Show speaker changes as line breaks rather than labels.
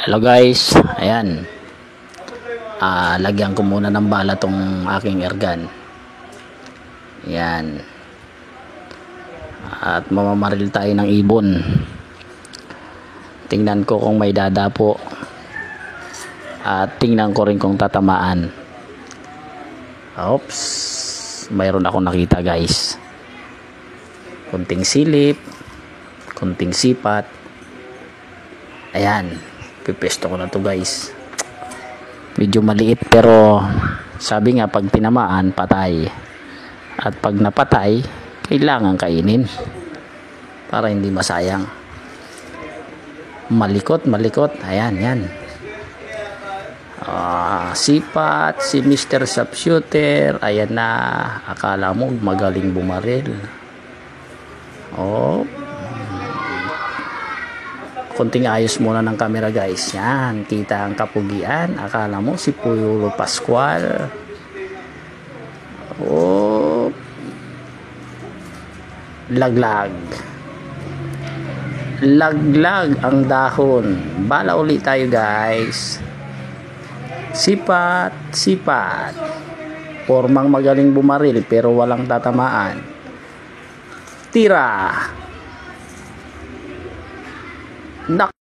Hello guys, ayan. Lagyan ko muna ng bala tong aking airgun. Ayan. At mamamaril tayo ng ibon. Tingnan ko kung may dadapo. At tingnan ko rin kung tatamaan. Oops. Mayroon ako nakita guys. Kunting silip. Kunting sipat. Ayan. Pipesto ko na to guys. Medyo maliit pero sabi nga pag tinamaan patay. At pag napatay kailangan kainin para hindi masayang. Malikot. Ayan yan. Sipat si Mr. Sharpshooter. Ayan na. Akala mo magaling bumaril. Konting ayos muna ng camera guys. Yan, kita ang kapugian. Akala mo si Puyulo Pascual. Laglag ang dahon. Bala ulit tayo guys. Sipat. Formang magaling bumaril pero walang tatamaan. Tira. Nak